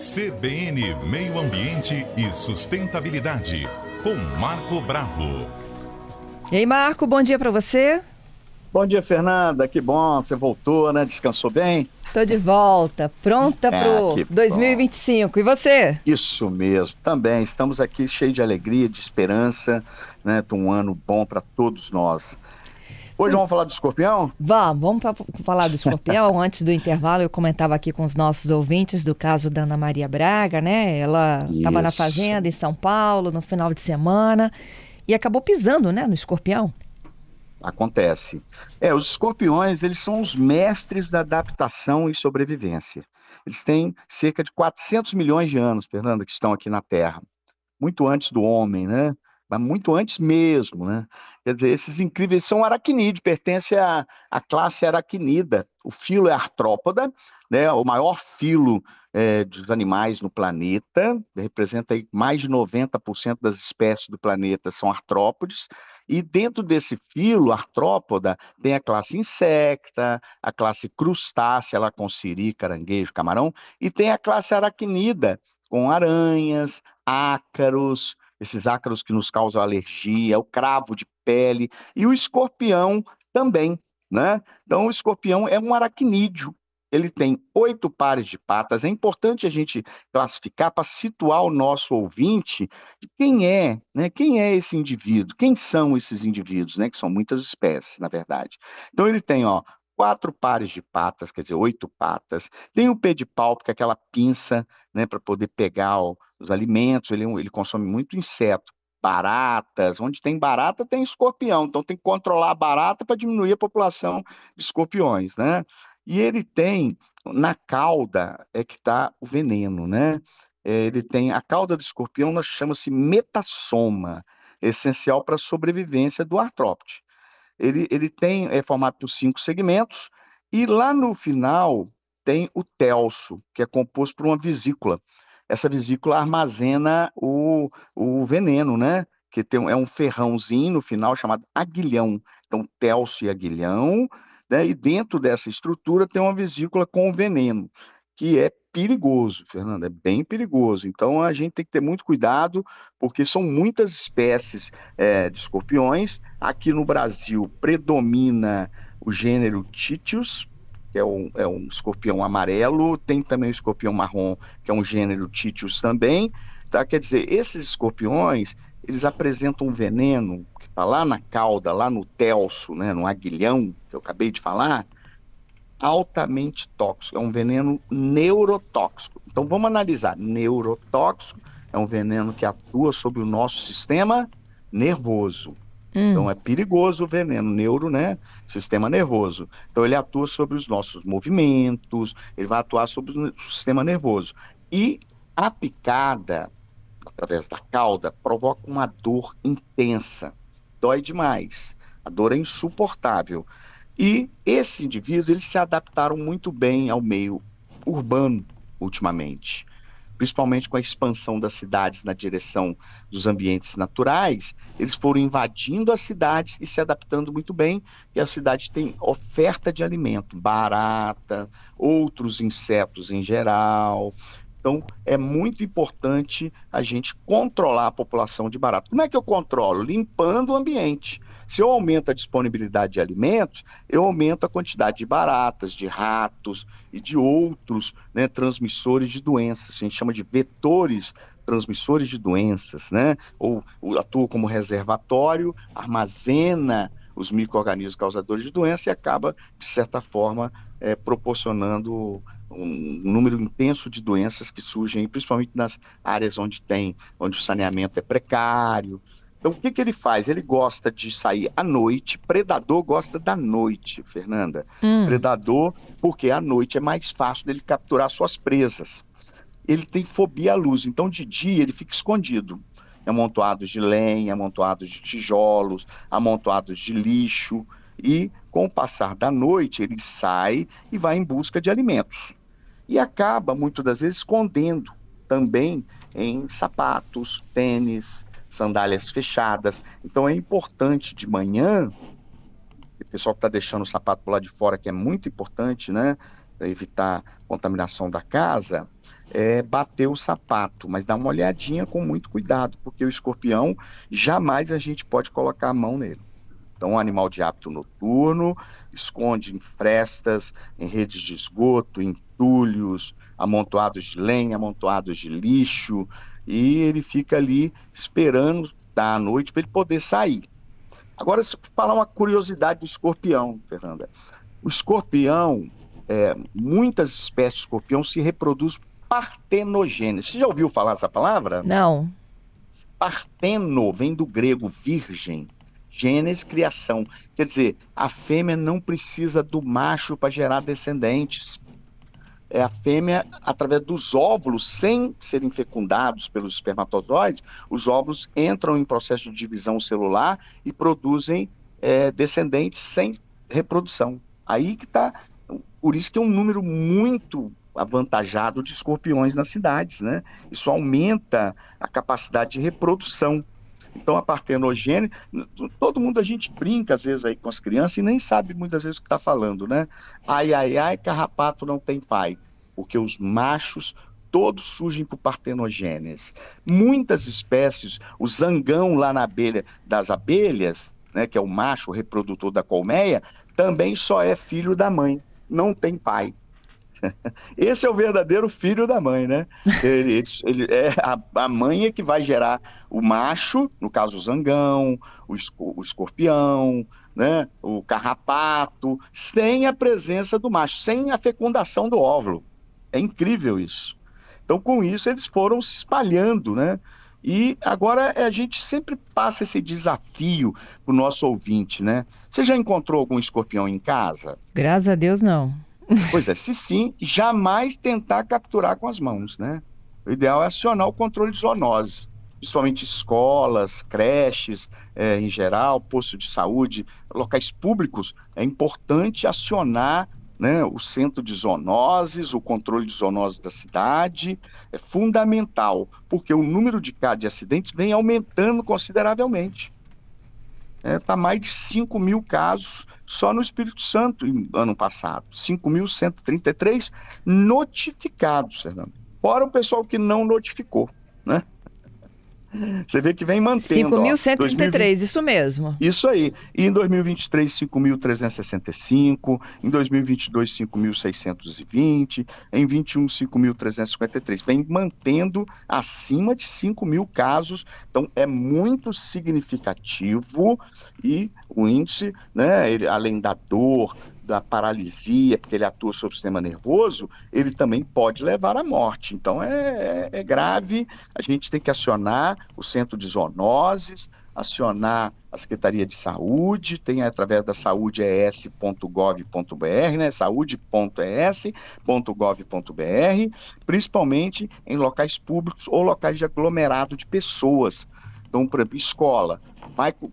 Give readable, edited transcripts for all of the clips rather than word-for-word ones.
CBN Meio Ambiente e Sustentabilidade, com Marco Bravo. E aí, Marco, bom dia para você. Bom dia, Fernanda. Que bom, você voltou, né? Descansou bem? Tô de volta, pronta pro 2025. E você? Isso mesmo, também. Estamos aqui cheios de alegria, de esperança, né? De um ano bom para todos nós. Hoje vamos falar do escorpião? Vamos falar do escorpião. Antes do intervalo, eu comentava aqui com os nossos ouvintes do caso da Ana Maria Braga, né? Ela estava na fazenda em São Paulo no final de semana e acabou pisando, né, no escorpião. Acontece. Os escorpiões, eles são os mestres da adaptação e sobrevivência. Eles têm cerca de 400 milhões de anos, Fernanda, que estão aqui na Terra. Muito antes do homem, né? Mas muito antes mesmo, né? Quer dizer, esses incríveis são aracnídeos, pertencem à classe aracnida. O filo é artrópoda, né? O maior filo dos animais no planeta, representa aí mais de 90% das espécies do planeta são artrópodes, e dentro desse filo artrópoda tem a classe insecta, a classe crustácea, lá com siri, caranguejo, camarão, e tem a classe aracnida, com aranhas, ácaros, esses ácaros que nos causam alergia, o cravo de pele e o escorpião também, né? Então, o escorpião é um aracnídeo. Ele tem 8 pares de patas. É importante a gente classificar para situar o nosso ouvinte de quem é, né? Quem é esse indivíduo? Quem são esses indivíduos, né? Que são muitas espécies, na verdade. Então, ele tem, 4 pares de patas, quer dizer, 8 patas. Tem o pedipalpo, que é aquela pinça, né, para poder pegar os alimentos. Ele consome muito inseto, baratas. Onde tem barata, tem escorpião. Então, tem que controlar a barata para diminuir a população de escorpiões, né? E ele tem, na cauda, que está o veneno, né? Ele tem, a cauda do escorpião, nós chama-se metassoma, essencial para a sobrevivência do artrópode. Ele é formado por 5 segmentos, e lá no final tem o telso, que é composto por uma vesícula. Essa vesícula armazena o veneno, né? Que é um ferrãozinho no final chamado aguilhão. Então, telso e aguilhão, né? E dentro dessa estrutura tem uma vesícula com veneno, que é perigoso, Fernanda, é bem perigoso. Então, a gente tem que ter muito cuidado, porque são muitas espécies de escorpiões. Aqui no Brasil, predomina o gênero Titius, que é um escorpião amarelo. Tem também o escorpião marrom, que é um gênero Titius também. Tá? Quer dizer, esses escorpiões, eles apresentam um veneno que está lá na cauda, lá no telso, né, no aguilhão, que eu acabei de falar, altamente tóxico, é um veneno neurotóxico. Então vamos analisar. Neurotóxico é um veneno que atua sobre o nosso sistema nervoso. Então é perigoso o veneno, neuro, né? Sistema nervoso. Então ele atua sobre os nossos movimentos, ele vai atuar sobre o sistema nervoso. E a picada, através da cauda, provoca uma dor intensa, dói demais, a dor é insuportável. E esses indivíduos, eles se adaptaram muito bem ao meio urbano ultimamente, principalmente com a expansão das cidades na direção dos ambientes naturais. Eles foram invadindo as cidades e se adaptando muito bem, e a cidade tem oferta de alimento, barata, outros insetos em geral. Então, é muito importante a gente controlar a população de barata. Como é que eu controlo? Limpando o ambiente. Se eu aumento a disponibilidade de alimentos, eu aumento a quantidade de baratas, de ratos e de outros, né, transmissores de doenças. A gente chama de vetores transmissores de doenças, né? Ou atua como reservatório, armazena os micro-organismos causadores de doença e acaba, de certa forma, proporcionando um número intenso de doenças que surgem, principalmente nas áreas onde o saneamento é precário. Então, o que ele faz? Ele gosta de sair à noite. Predador gosta da noite, Fernanda. Predador, porque à noite é mais fácil dele capturar suas presas. Ele tem fobia à luz, então de dia ele fica escondido. Amontoados de lenha, amontoados de tijolos, amontoados de lixo. E, com o passar da noite, ele sai e vai em busca de alimentos. E acaba, muitas das vezes, escondendo também em sapatos, tênis, sandálias fechadas. Então é importante de manhã, o pessoal que está deixando o sapato por lá de fora, que é muito importante, né, para evitar contaminação da casa, bater o sapato, mas dá uma olhadinha com muito cuidado, porque o escorpião, jamais a gente pode colocar a mão nele. Então, um animal de hábito noturno, esconde em frestas, em redes de esgoto, em entulhos, amontoados de lenha, amontoados de lixo, e ele fica ali esperando da noite para ele poder sair. Agora, se eu falar uma curiosidade do escorpião, Fernanda. O escorpião, muitas espécies de escorpião se reproduzem partenogênese. Você já ouviu falar essa palavra? Não. Parteno vem do grego virgem, gênese, criação. Quer dizer, a fêmea não precisa do macho para gerar descendentes. A fêmea, através dos óvulos, sem serem fecundados pelos espermatozoides, os óvulos entram em processo de divisão celular e produzem descendentes sem reprodução. Aí que está, por isso que é um número muito avantajado de escorpiões nas cidades, né? Isso aumenta a capacidade de reprodução. Então, a partenogênese, todo mundo, a gente brinca às vezes aí com as crianças e nem sabe muitas vezes o que está falando, né? Ai, ai, ai, carrapato não tem pai, porque os machos todos surgem por partenogênese. Muitas espécies, o zangão lá na abelha, das abelhas, né, que é o macho reprodutor da colmeia, também só é filho da mãe, não tem pai. Esse é o verdadeiro filho da mãe, né? A mãe é que vai gerar o macho, no caso o zangão, o escorpião, né? O carrapato, sem a presença do macho, sem a fecundação do óvulo. É incrível isso. Então, com isso, eles foram se espalhando, né? E agora a gente sempre passa esse desafio para o nosso ouvinte, né? Você já encontrou algum escorpião em casa? Graças a Deus, não. Pois é, se sim, jamais tentar capturar com as mãos, né? O ideal é acionar o controle de zoonose, principalmente escolas, creches, em geral, posto de saúde, locais públicos. É importante acionar, né, o centro de zoonoses, o controle de zoonoses da cidade. É fundamental, porque o número de acidentes vem aumentando consideravelmente. Está mais de 5 mil casos só no Espírito Santo ano passado. 5.133 notificados, Fernando. Fora o pessoal que não notificou, né? Você vê que vem mantendo. 5.133, isso mesmo. Isso aí. E em 2023, 5.365. Em 2022, 5.620. Em 21, 5.353. Vem mantendo acima de 5 mil casos. Então, é muito significativo. E o índice, né, além da dor, da paralisia, porque ele atua sobre o sistema nervoso, ele também pode levar à morte. Então é grave, a gente tem que acionar o centro de zoonoses, acionar a Secretaria de Saúde, tem através da saudees.gov.br, né, saude.es.gov.br, principalmente em locais públicos ou locais de aglomerado de pessoas. Então, por exemplo, escola.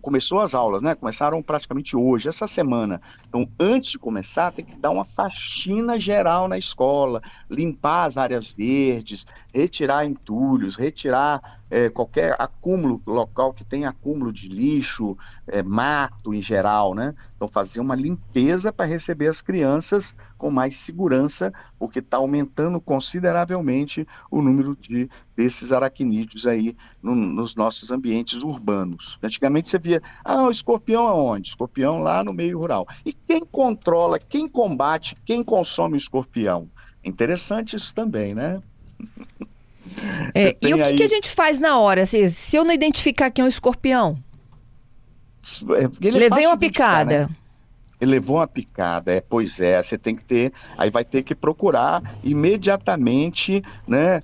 Começou as aulas, né? Começaram praticamente hoje, essa semana. Então, antes de começar, tem que dar uma faxina geral na escola, limpar as áreas verdes, retirar entulhos, retirar qualquer acúmulo local que tenha acúmulo de lixo, mato em geral, né? Então, fazer uma limpeza para receber as crianças com mais segurança, porque está aumentando consideravelmente o número desses aracnídeos aí nos nossos ambientes urbanos. Antigamente você via, o escorpião aonde? Escorpião lá no meio rural. E quem controla, quem combate, quem consome o escorpião? Interessante isso também, né? E o que a gente faz na hora? Se eu não identificar quem é um escorpião? Levei uma picada. Né? Ele levou uma picada, pois é, você tem que ter, aí vai ter que procurar imediatamente, né,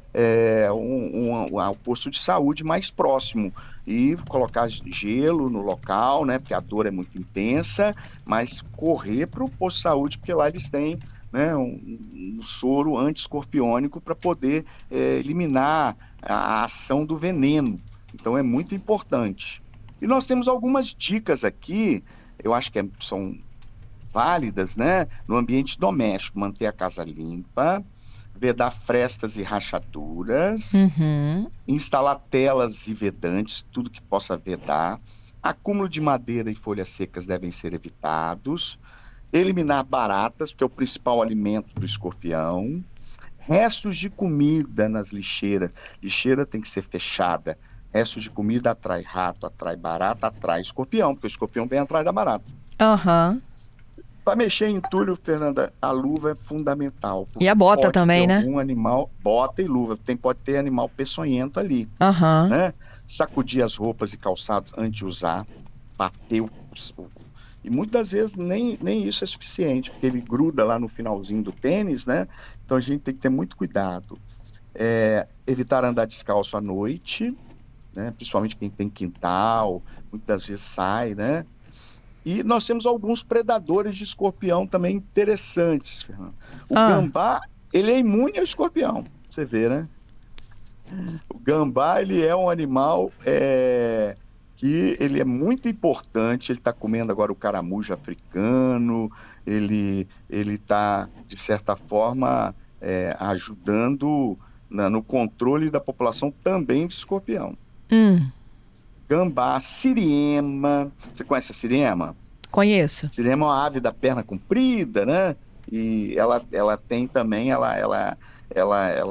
um posto de saúde mais próximo e colocar gelo no local, né, porque a dor é muito intensa, mas correr para o posto de saúde, porque lá eles têm, né, um soro anti-escorpiônico para poder eliminar a ação do veneno. Então é muito importante. E nós temos algumas dicas aqui, eu acho que são válidas, né? No ambiente doméstico, manter a casa limpa, vedar frestas e rachaduras, instalar telas e vedantes, tudo que possa vedar, acúmulo de madeira e folhas secas devem ser evitados, eliminar baratas, que é o principal alimento do escorpião, Restos de comida nas lixeiras. Lixeira tem que ser fechada. Restos de comida atrai rato, atrai barata, atrai escorpião, porque o escorpião vem atrás da barata. Aham. Para mexer em entulho, Fernanda, a luva é fundamental. E a bota também, né? Um animal, bota e luva. Pode ter animal peçonhento ali. Aham. Né? Sacudir as roupas e calçados antes de usar, bater e muitas vezes nem isso é suficiente, porque ele gruda lá no finalzinho do tênis, né? Então a gente tem que ter muito cuidado. Evitar andar descalço à noite, né? Principalmente quem tem quintal, muitas vezes sai, né? E nós temos alguns predadores de escorpião também interessantes, Fernando. O gambá, ele é imune ao escorpião, você vê, né? O gambá, ele é um animal que ele é muito importante. Ele está comendo agora o caramujo africano, ele está, de certa forma, ajudando no controle da população também de escorpião. Gambá, siriema. Você conhece a siriema? Conheço. Siriema é uma ave da perna comprida, né? E ela tem também, ela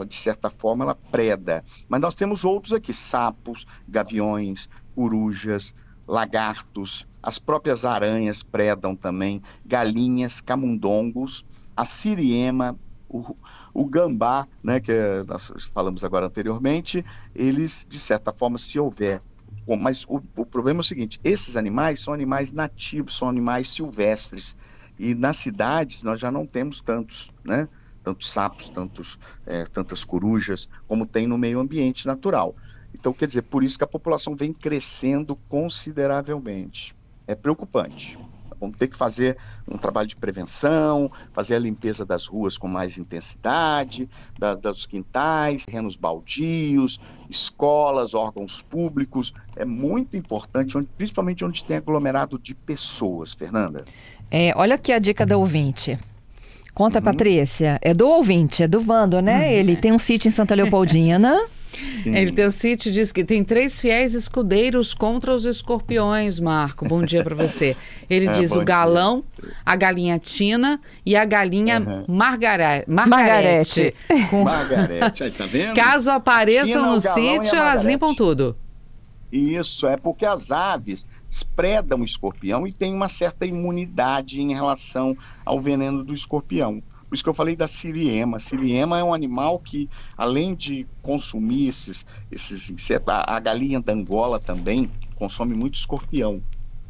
de certa forma, ela preda. Mas nós temos outros aqui, sapos, gaviões, corujas, lagartos, as próprias aranhas predam também, galinhas, camundongos, a siriema, o gambá, né, que nós falamos agora anteriormente, eles, de certa forma, se houver. Bom, mas o problema é o seguinte, esses animais são animais nativos, são animais silvestres, e nas cidades nós já não temos tantos, né? Tantos sapos, tantas corujas, como tem no meio ambiente natural. Então, quer dizer, por isso que a população vem crescendo consideravelmente. É preocupante. Vamos ter que fazer um trabalho de prevenção, fazer a limpeza das ruas com mais intensidade, dos quintais, terrenos baldios, escolas, órgãos públicos. É muito importante, principalmente onde tem aglomerado de pessoas, Fernanda. Olha aqui a dica da ouvinte. Conta, Patrícia. É do ouvinte, é do Vando, né? Ele tem um sítio em Santa Leopoldina. Sim. Ele tem um sítio, diz que tem 3 fiéis escudeiros contra os escorpiões, Marco. Bom dia para você. Ele diz o galão, a galinha Tina e a galinha Margarete. Margarete, aí, tá vendo? Caso apareçam no sítio, elas limpam tudo. Isso, é porque as aves predam o escorpião e têm uma certa imunidade em relação ao veneno do escorpião. Por isso que eu falei da siriema. A siriema é um animal que, além de consumir esses insetos, a galinha da Angola também consome muito escorpião.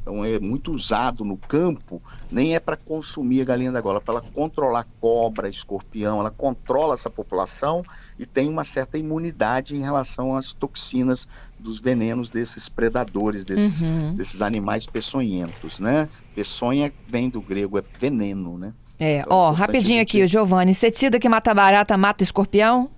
Então é muito usado no campo, nem é para consumir a galinha da Angola, é para ela controlar cobra, escorpião, ela controla essa população e tem uma certa imunidade em relação às toxinas dos venenos desses predadores, desses animais peçonhentos, né? Peçonha vem do grego, é veneno, né? Então, rapidinho aqui, o Giovanni, inseticida que mata barata, mata escorpião?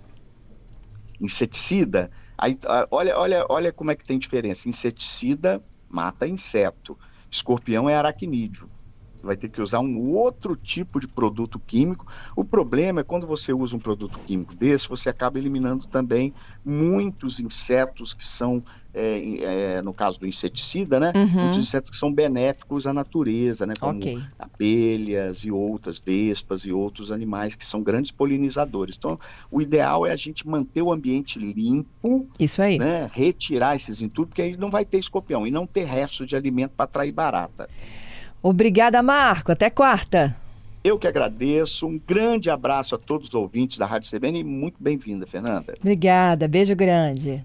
Inseticida? Aí, olha como é que tem diferença. Inseticida mata inseto. Escorpião é aracnídeo. Você vai ter que usar um outro tipo de produto químico. O problema é quando você usa um produto químico desse, você acaba eliminando também muitos insetos que são, no caso do inseticida, né? Muitos insetos que são benéficos à natureza, né? Como abelhas e outras vespas e outros animais que são grandes polinizadores. Então, o ideal é a gente manter o ambiente limpo. Isso aí. Né? Retirar esses entulhos, porque aí não vai ter escorpião e não ter resto de alimento para atrair barata. Obrigada, Marco. Até quarta. Eu que agradeço. Um grande abraço a todos os ouvintes da Rádio CBN e muito bem-vinda, Fernanda. Obrigada. Beijo grande.